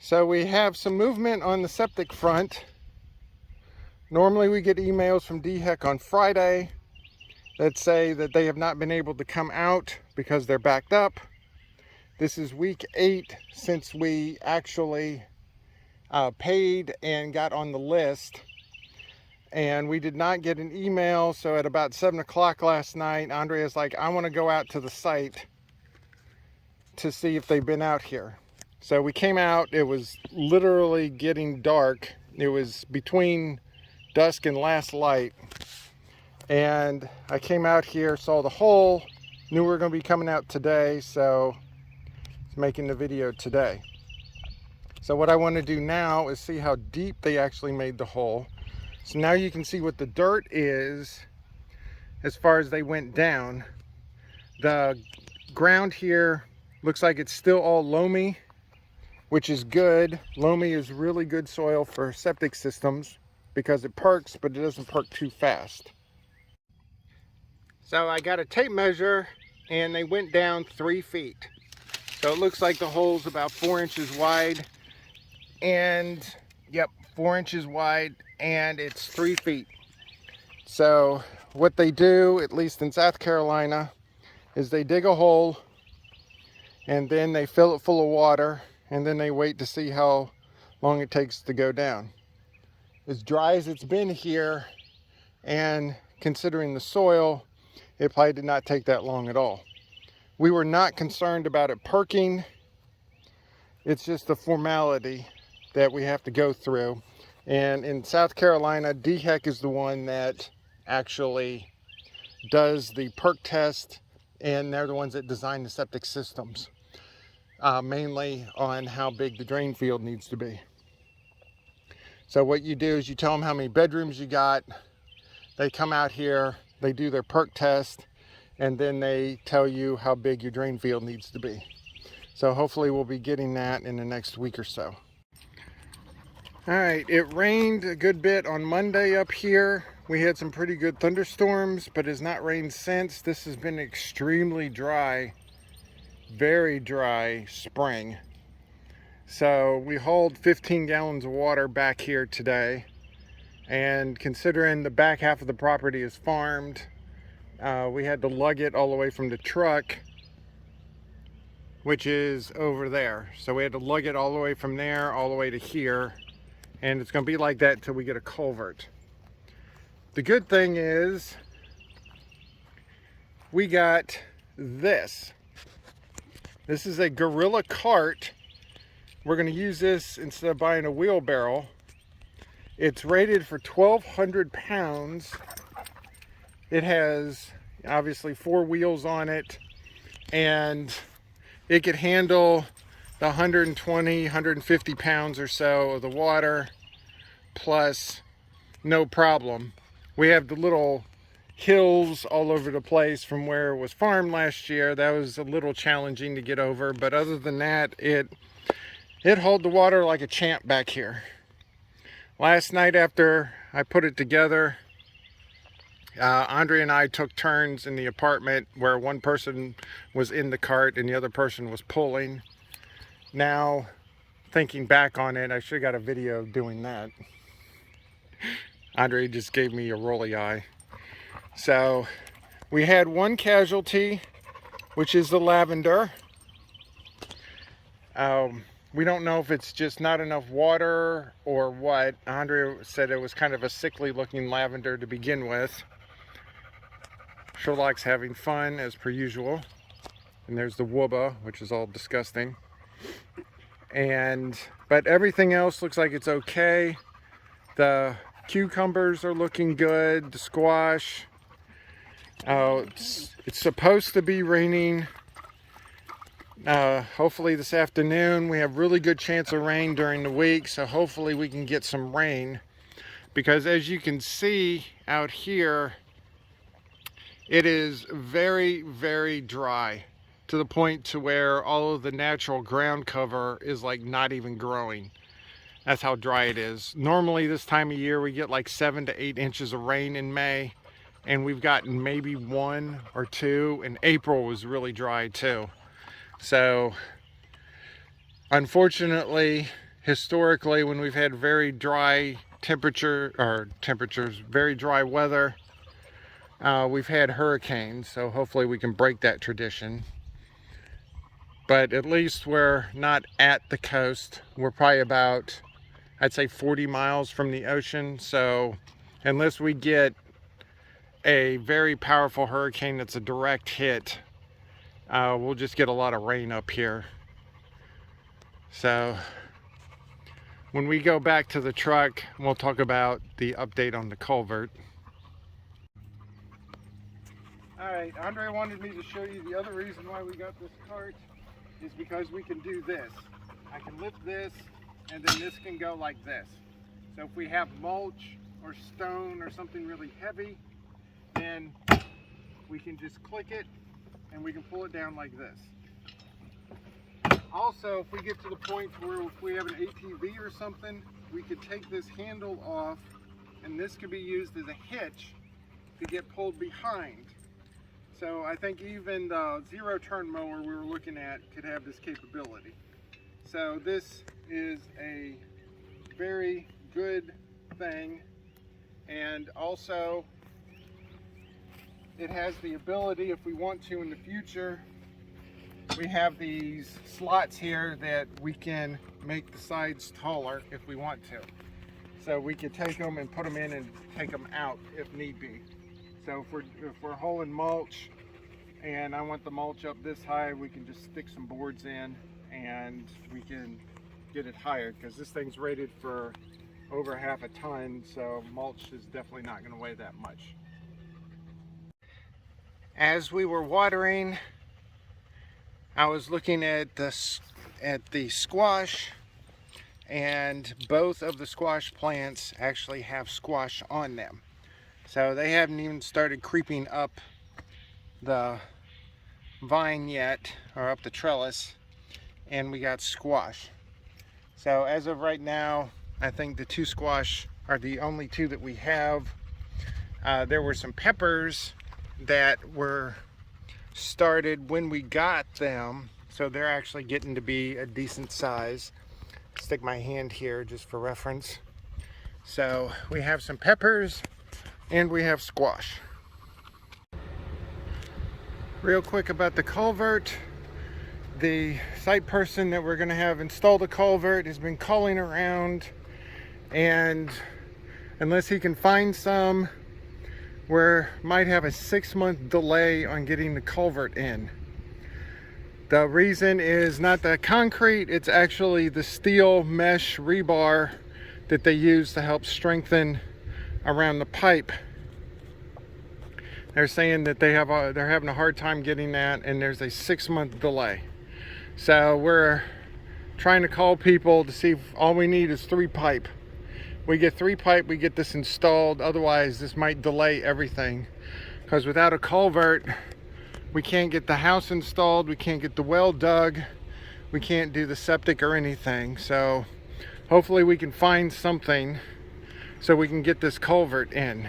So we have some movement on the septic front. Normally we get emails from DHEC on Friday that say that they have not been able to come out because they're backed up. This is week 8 since we actually paid and got on the list. And we did not get an email, so at about 7 o'clock last night, Andrea's like, I want to go out to the site to see if they've been out here. So we came out, it was literally getting dark. It was between dusk and last light. And I came out here, saw the hole, knew we were going to be coming out today, so I was making the video today. So what I want to do now is see how deep they actually made the hole. So now you can see what the dirt is as far as they went down. The ground here looks like it's still all loamy, which is good. Loamy is really good soil for septic systems because it perks, but it doesn't perk too fast. So I got a tape measure and they went down 3 feet. So it looks like the hole's about 4 inches wide. And yep, 4 inches wide, and it's 3 feet. So what they do, at least in South Carolina, is they dig a hole and then they fill it full of water, and then they wait to see how long it takes to go down. As dry as it's been here, and considering the soil, it probably did not take that long at all. We were not concerned about it perking. It's just a formality that we have to go through. And in South Carolina, DHEC is the one that actually does the perk test, and they're the ones that design the septic systems. Mainly on how big the drain field needs to be. So what you do is you tell them how many bedrooms you got. They come out here, they do their perk test, and then they tell you how big your drain field needs to be. So hopefully we'll be getting that in the next week or so. All right, it rained a good bit on Monday up here. We had some pretty good thunderstorms, but it's not rained since. This has been extremely dry. Very dry spring. So we hauled 15 gallons of water back here today, and considering the back half of the property is farmed, we had to lug it all the way from the truck, which is over there. So we had to lug it all the way from there all the way to here, and it's going to be like that until we get a culvert. The good thing is we got this. This is a gorilla cart. We're going to use this instead of buying a wheelbarrow. It's rated for 1,200 pounds. It has obviously 4 wheels on it, and it could handle the 120, 150 pounds or so of the water, plus no problem. We have the little hills all over the place from where it was farmed last year. That was a little challenging to get over, but other than that, it hauled the water like a champ back here. Last night after I put it together, Andrea and I took turns in the apartment where one person was in the cart and the other person was pulling. Now, thinking back on it, I should have got a video of doing that. Andrea just gave me a rolly eye. So we had one casualty, which is the lavender. We don't know if it's just not enough water or what. Andrea said it was kind of a sickly looking lavender to begin with. Sherlock's having fun as per usual. And there's the wooba, which is all disgusting. But everything else looks like it's okay. The cucumbers are looking good, the squash. It's supposed to be raining hopefully this afternoon. We have really good chance of rain during the week, so hopefully we can get some rain, because as you can see out here, it is very, very dry to the point to where all of the natural ground cover is like not even growing. That's how dry it is. Normally this time of year we get like 7 to 8 inches of rain in May, and we've gotten maybe 1 or 2, and April was really dry too. So unfortunately historically, when we've had very dry temperatures, very dry weather, we've had hurricanes, so hopefully we can break that tradition. But at least we're not at the coast. We're probably about, I'd say 40 miles from the ocean, so unless we get a very powerful hurricane that's a direct hit, we'll just get a lot of rain up here. So when we go back to the truck, we'll talk about the update on the culvert. Alright, Andre wanted me to show you the other reason why we got this cart is because we can do this. I can lift this, and then this can go like this. So if we have mulch or stone or something really heavy, then we can just click it and we can pull it down like this. Also, if we get to the point where if we have an ATV or something, we could take this handle off, and this could be used as a hitch to get pulled behind. So I think even the zero-turn mower we were looking at could have this capability. So this is a very good thing, and also it has the ability, if we want to in the future, we have these slots here that we can make the sides taller if we want to. So we could take them and put them in and take them out if need be. So if we're hauling mulch and I want the mulch up this high, we can just stick some boards in and we can get it higher, because this thing's rated for over half a ton, so mulch is definitely not going to weigh that much. As we were watering, I was looking at the squash, and both of the squash plants actually have squash on them. So they haven't even started creeping up the vine yet, or up the trellis, and we got squash. So as of right now, I think the two squash are the only two that we have. There were some peppers that were started when we got them, so they're actually getting to be a decent size. Stick my hand here just for reference. So we have some peppers and we have squash. Real quick about the culvert, the site person that we're going to have install the culvert has been calling around, and unless he can find some, we might have a 6-month delay on getting the culvert in. The reason is not the concrete, it's actually the steel mesh rebar that they use to help strengthen around the pipe. They're saying that they're having a hard time getting that, and there's a 6-month delay. So we're trying to call people to see if all we need is 3 pipe. We get 3 pipe, we get this installed. Otherwise, this might delay everything, because without a culvert, we can't get the house installed, we can't get the well dug, we can't do the septic or anything. So hopefully we can find something so we can get this culvert in.